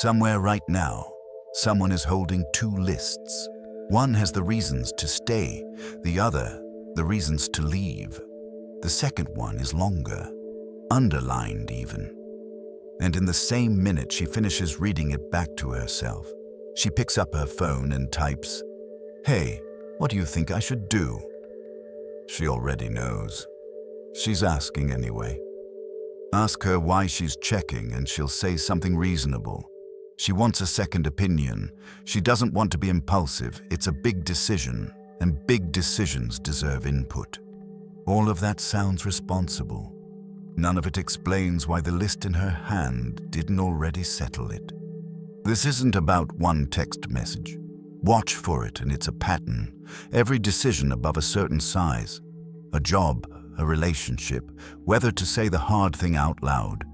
Somewhere right now, someone is holding two lists. One has the reasons to stay, the other, the reasons to leave. The second one is longer, underlined even. And in the same minute she finishes reading it back to herself, she picks up her phone and types, "Hey, what do you think I should do?" She already knows. She's asking anyway. Ask her why she's checking and she'll say something reasonable. She wants a second opinion. She doesn't want to be impulsive. It's a big decision, and big decisions deserve input. All of that sounds responsible. None of it explains why the list in her hand didn't already settle it. This isn't about one text message. Watch for it, and it's a pattern. Every decision above a certain size, a job, a relationship, whether to say the hard thing out loud,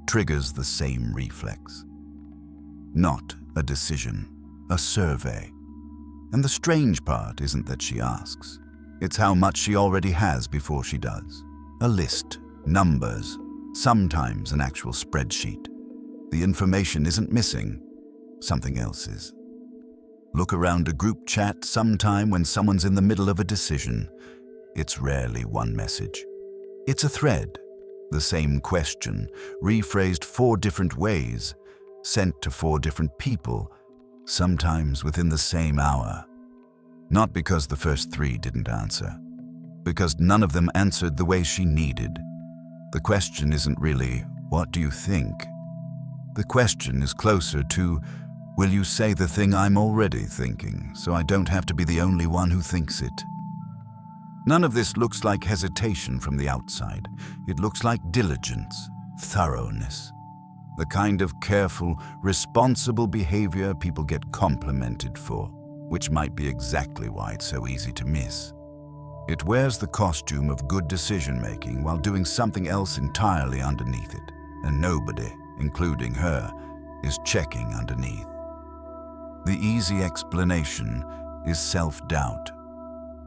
triggers the same reflex. Not a decision, a survey. And the strange part isn't that she asks. It's how much she already has before she does. A list, numbers, sometimes an actual spreadsheet. The information isn't missing, something else is. Look around a group chat sometime when someone's in the middle of a decision. It's rarely one message. It's a thread, the same question, rephrased 4 different ways, sent to 4 different people, sometimes within the same hour. Not because the first 3 didn't answer, because none of them answered the way she needed. The question isn't really, "What do you think?" The question is closer to, "Will you say the thing I'm already thinking, so I don't have to be the only one who thinks it?" None of this looks like hesitation from the outside. It looks like diligence, thoroughness. The kind of careful, responsible behavior people get complimented for, which might be exactly why it's so easy to miss. It wears the costume of good decision-making while doing something else entirely underneath it, and nobody, including her, is checking underneath. The easy explanation is self-doubt.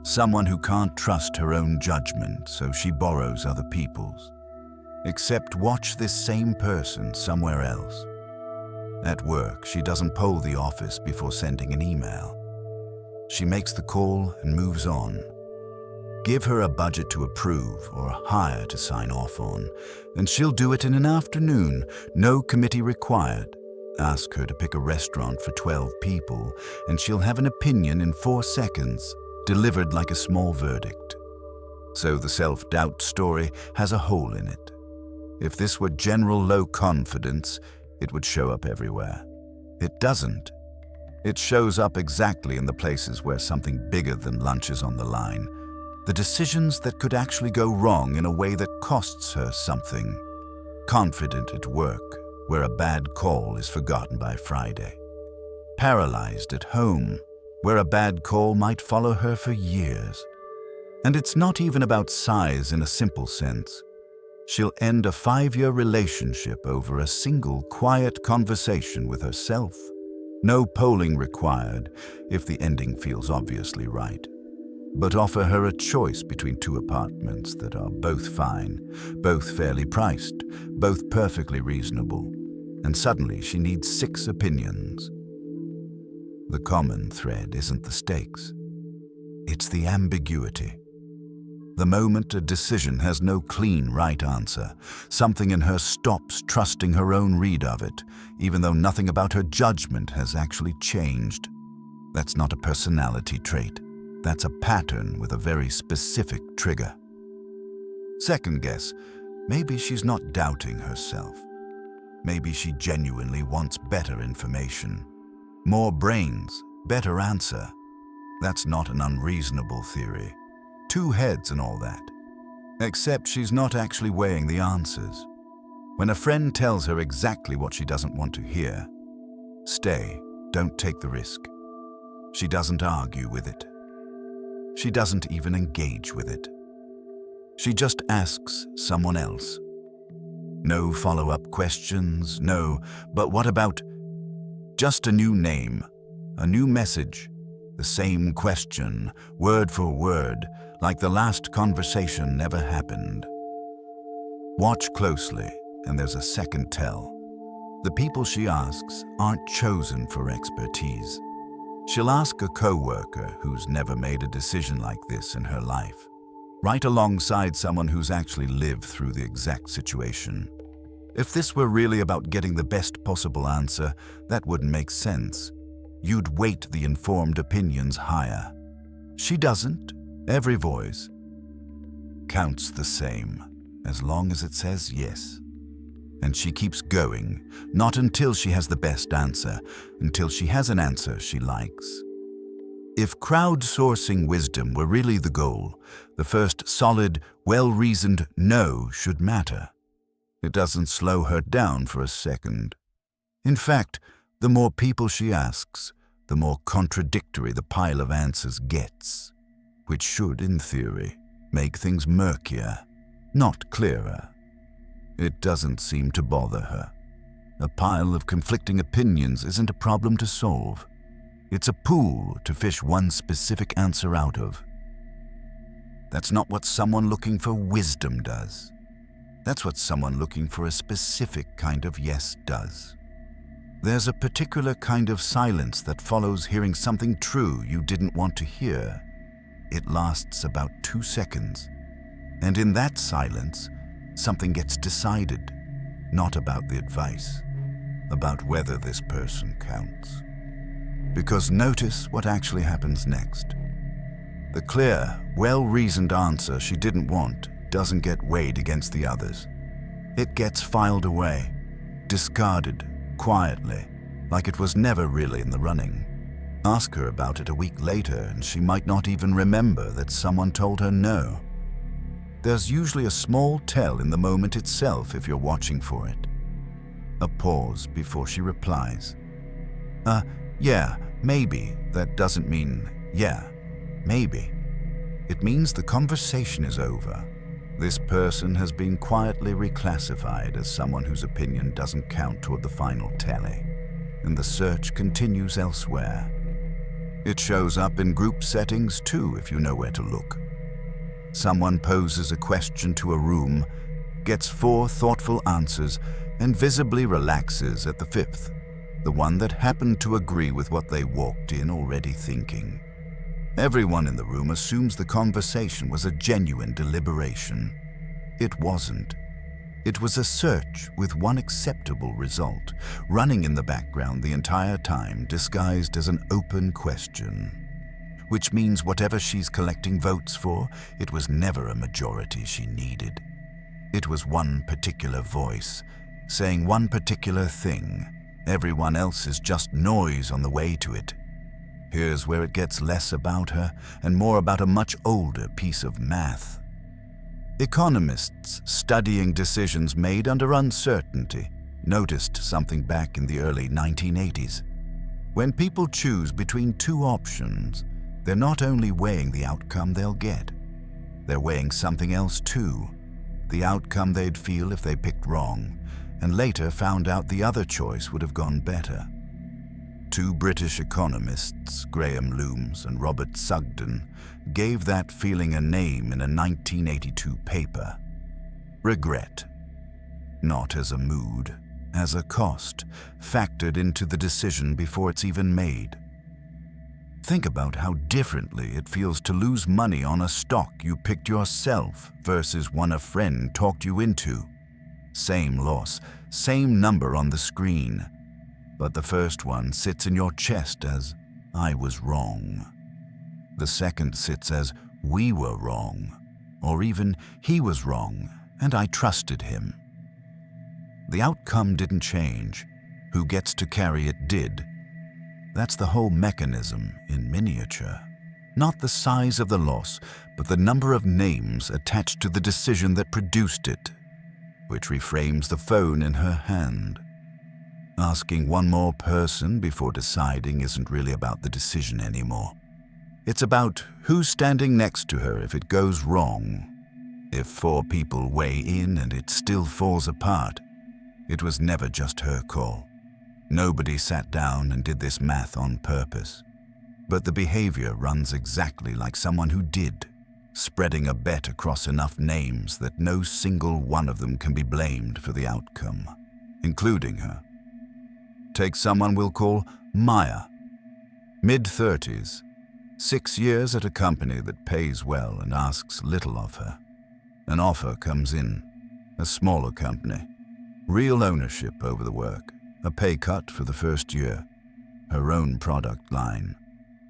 Someone who can't trust her own judgment, so she borrows other people's. Except watch this same person somewhere else. At work, she doesn't poll the office before sending an email. She makes the call and moves on. Give her a budget to approve or a hire to sign off on, and she'll do it in an afternoon, no committee required. Ask her to pick a restaurant for 12 people, and she'll have an opinion in 4 seconds, delivered like a small verdict. So the self-doubt story has a hole in it. If this were general low confidence, it would show up everywhere. It doesn't. It shows up exactly in the places where something bigger than lunch is on the line. The decisions that could actually go wrong in a way that costs her something. Confident at work, where a bad call is forgotten by Friday. Paralyzed at home, where a bad call might follow her for years. And it's not even about size in a simple sense. She'll end a 5-year relationship over a single quiet conversation with herself. No polling required if the ending feels obviously right. But offer her a choice between 2 apartments that are both fine, both fairly priced, both perfectly reasonable. And suddenly she needs 6 opinions. The common thread isn't the stakes. It's the ambiguity. The moment a decision has no clean right answer, something in her stops trusting her own read of it, even though nothing about her judgment has actually changed. That's not a personality trait. That's a pattern with a very specific trigger. Second guess, maybe she's not doubting herself. Maybe she genuinely wants better information. More brains, better answer. That's not an unreasonable theory. 2 heads and all that. Except she's not actually weighing the answers. When a friend tells her exactly what she doesn't want to hear, stay, don't take the risk. She doesn't argue with it. She doesn't even engage with it. She just asks someone else. No follow-up questions, no, but what about just a new name, a new message, the same question, word for word, like the last conversation never happened. Watch closely, and there's a second tell. The people she asks aren't chosen for expertise. She'll ask a co-worker who's never made a decision like this in her life, right alongside someone who's actually lived through the exact situation. If this were really about getting the best possible answer, that wouldn't make sense. You'd weight the informed opinions higher. She doesn't. Every voice counts the same, as long as it says yes. And she keeps going, not until she has the best answer, until she has an answer she likes. If crowdsourcing wisdom were really the goal, the first solid, well-reasoned no should matter. It doesn't slow her down for a second. In fact, the more people she asks, the more contradictory the pile of answers gets, which should, in theory, make things murkier, not clearer. It doesn't seem to bother her. A pile of conflicting opinions isn't a problem to solve. It's a pool to fish one specific answer out of. That's not what someone looking for wisdom does. That's what someone looking for a specific kind of yes does. There's a particular kind of silence that follows hearing something true you didn't want to hear. It lasts about 2 seconds. And in that silence, something gets decided, not about the advice, about whether this person counts. Because notice what actually happens next. The clear, well-reasoned answer she didn't want doesn't get weighed against the others. It gets filed away, discarded, quietly, like it was never really in the running. Ask her about it a week later and she might not even remember that someone told her no. There's usually a small tell in the moment itself if you're watching for it. A pause before she replies. Yeah, maybe. That doesn't mean, yeah, maybe. It means the conversation is over. This person has been quietly reclassified as someone whose opinion doesn't count toward the final tally, and the search continues elsewhere. It shows up in group settings too, if you know where to look. Someone poses a question to a room, gets 4 thoughtful answers, and visibly relaxes at the 5th, the one that happened to agree with what they walked in already thinking. Everyone in the room assumes the conversation was a genuine deliberation. It wasn't. It was a search with one acceptable result, running in the background the entire time, disguised as an open question. Which means whatever she's collecting votes for, it was never a majority she needed. It was one particular voice, saying one particular thing. Everyone else is just noise on the way to it. Here's where it gets less about her and more about a much older piece of math. Economists studying decisions made under uncertainty noticed something back in the early 1980s. When people choose between 2 options, they're not only weighing the outcome they'll get, they're weighing something else too, the outcome they'd feel if they picked wrong, and later found out the other choice would have gone better. 2 British economists, Graham Loomes and Robert Sugden, gave that feeling a name in a 1982 paper. Regret. Not as a mood, as a cost, factored into the decision before it's even made. Think about how differently it feels to lose money on a stock you picked yourself versus one a friend talked you into. Same loss, same number on the screen, but the first one sits in your chest as, I was wrong. The second sits as, we were wrong, or even, he was wrong, and I trusted him. The outcome didn't change. Who gets to carry it did. That's the whole mechanism in miniature. Not the size of the loss, but the number of names attached to the decision that produced it, which reframes the phone in her hand. Asking one more person before deciding isn't really about the decision anymore. It's about who's standing next to her if it goes wrong. If 4 people weigh in and it still falls apart, it was never just her call. Nobody sat down and did this math on purpose. But the behavior runs exactly like someone who did, spreading a bet across enough names that no single one of them can be blamed for the outcome, including her. Take someone we'll call Maya. Mid-30s, 6 years at a company that pays well and asks little of her. An offer comes in, a smaller company. Real ownership over the work, a pay cut for the first year, her own product line.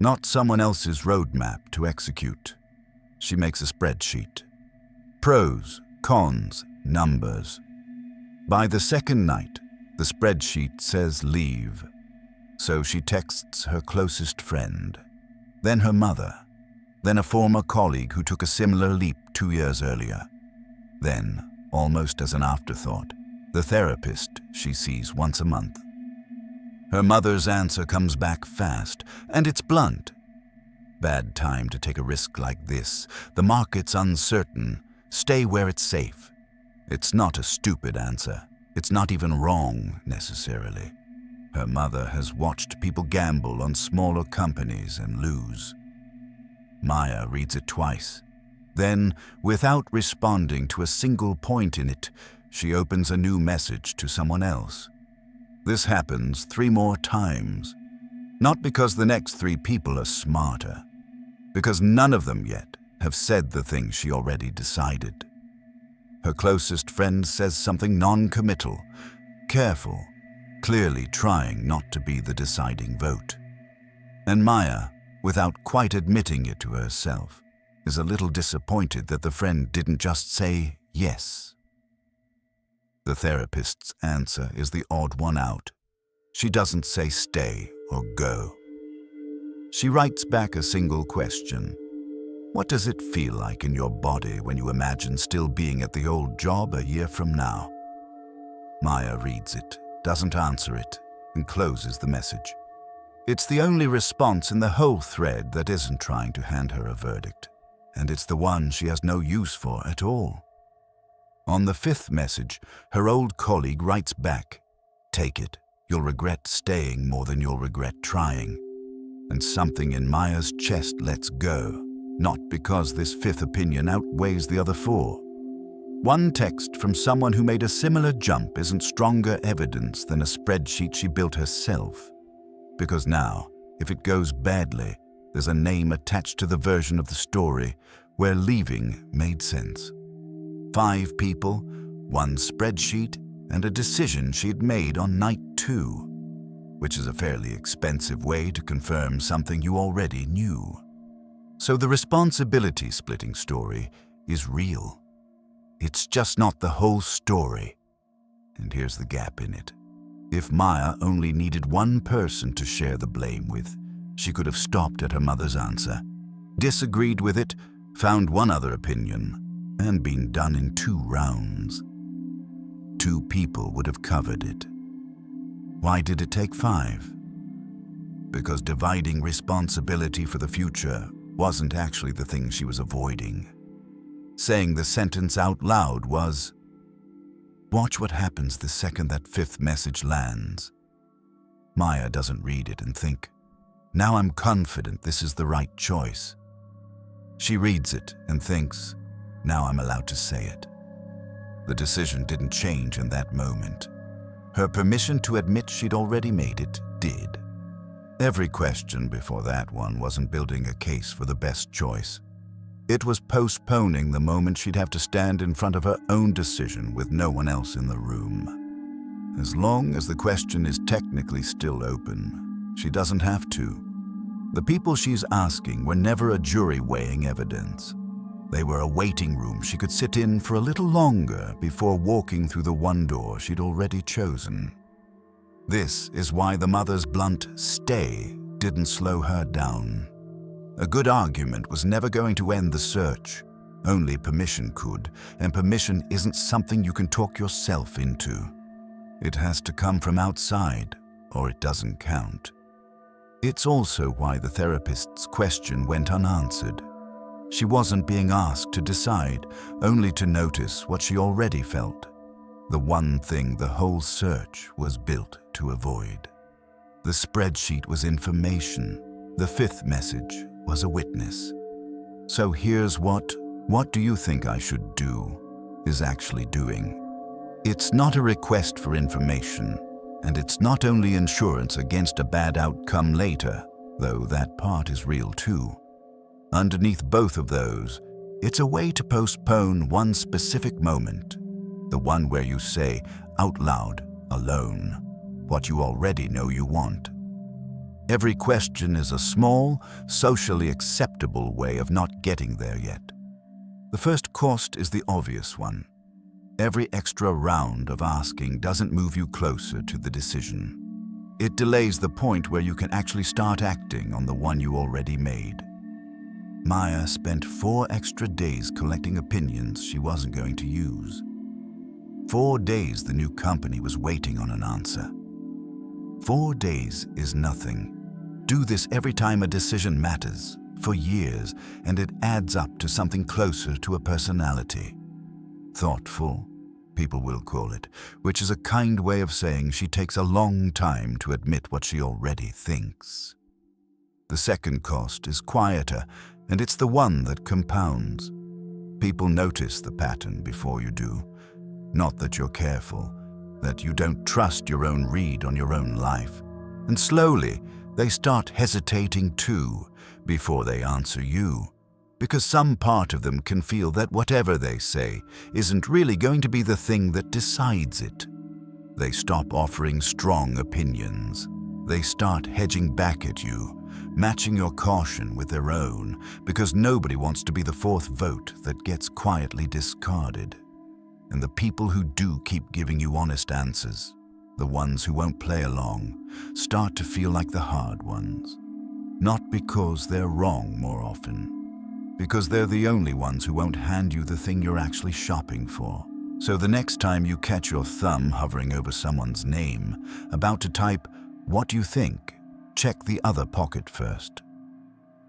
Not someone else's roadmap to execute. She makes a spreadsheet. Pros, cons, numbers. By the second night, the spreadsheet says leave. So she texts her closest friend, then her mother, then a former colleague who took a similar leap 2 years earlier. Then, almost as an afterthought, the therapist she sees once a month. Her mother's answer comes back fast, and it's blunt. Bad time to take a risk like this. The market's uncertain. Stay where it's safe. It's not a stupid answer. It's not even wrong, necessarily. Her mother has watched people gamble on smaller companies and lose. Maya reads it twice. Then, without responding to a single point in it, she opens a new message to someone else. This happens 3 more times. Not because the next 3 people are smarter, because none of them yet have said the thing she already decided. Her closest friend says something non-committal, careful, clearly trying not to be the deciding vote. And Maya, without quite admitting it to herself, is a little disappointed that the friend didn't just say yes. The therapist's answer is the odd one out. She doesn't say stay or go. She writes back a single question. What does it feel like in your body when you imagine still being at the old job a year from now? Maya reads it, doesn't answer it, and closes the message. It's the only response in the whole thread that isn't trying to hand her a verdict, and it's the one she has no use for at all. On the 5th message, her old colleague writes back, "Take it. You'll regret staying more than you'll regret trying." And something in Maya's chest lets go, not because this 5th opinion outweighs the other 4. One text from someone who made a similar jump isn't stronger evidence than a spreadsheet she built herself. Because now, if it goes badly, there's a name attached to the version of the story where leaving made sense. 5 people, 1 spreadsheet, and a decision she'd made on night 2, which is a fairly expensive way to confirm something you already knew. So the responsibility splitting story is real. It's just not the whole story. And here's the gap in it. If Maya only needed 1 person to share the blame with, she could have stopped at her mother's answer, disagreed with it, found 1 other opinion, and been done in 2 rounds. 2 people would have covered it. Why did it take 5? Because dividing responsibility for the future wasn't actually the thing she was avoiding. Saying the sentence out loud was, "Watch what happens the second that 5th message lands." Maya doesn't read it and think, "Now I'm confident this is the right choice." She reads it and thinks, "Now I'm allowed to say it." The decision didn't change in that moment. Her permission to admit she'd already made it did. Every question before that one wasn't building a case for the best choice. It was postponing the moment she'd have to stand in front of her own decision with no one else in the room. As long as the question is technically still open, she doesn't have to. The people she's asking were never a jury weighing evidence. They were a waiting room she could sit in for a little longer before walking through the one door she'd already chosen. This is why the mother's blunt "stay" didn't slow her down. A good argument was never going to end the search. Only permission could, and permission isn't something you can talk yourself into. It has to come from outside, or it doesn't count. It's also why the therapist's question went unanswered. She wasn't being asked to decide, only to notice what she already felt. The one thing the whole search was built to avoid. The spreadsheet was information. The 5th message was a witness. So here's what do you think I should do is actually doing. It's not a request for information, And it's not only insurance against a bad outcome later, though that part is real too. Underneath both of those, it's a way to postpone one specific moment, the one where you say out loud, alone, what you already know you want. Every question is a small, socially acceptable way of not getting there yet. The first cost is the obvious one. Every extra round of asking doesn't move you closer to the decision. It delays the point where you can actually start acting on the one you already made. Maya spent 4 extra days collecting opinions she wasn't going to use. 4 days the new company was waiting on an answer. 4 days is nothing. Do this every time a decision matters, for years, and it adds up to something closer to a personality. Thoughtful, people will call it, which is a kind way of saying she takes a long time to admit what she already thinks. The second cost is quieter, and it's the one that compounds. People notice the pattern before you do. Not that you're careful, that you don't trust your own read on your own life. And slowly, they start hesitating too, before they answer you. Because some part of them can feel that whatever they say isn't really going to be the thing that decides it. They stop offering strong opinions. They start hedging back at you, matching your caution with their own, because nobody wants to be the fourth vote that gets quietly discarded. And the people who do keep giving you honest answers, the ones who won't play along, start to feel like the hard ones. Not because they're wrong more often, because they're the only ones who won't hand you the thing you're actually shopping for. So the next time you catch your thumb hovering over someone's name, about to type, "What do you think?" check the other pocket first.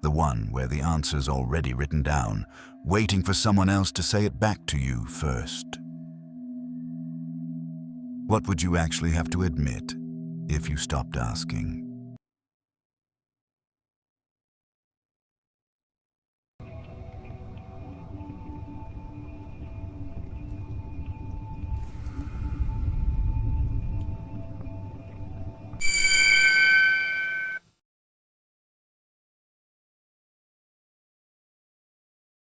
The one where the answer's already written down, waiting for someone else to say it back to you first. What would you actually have to admit if you stopped asking?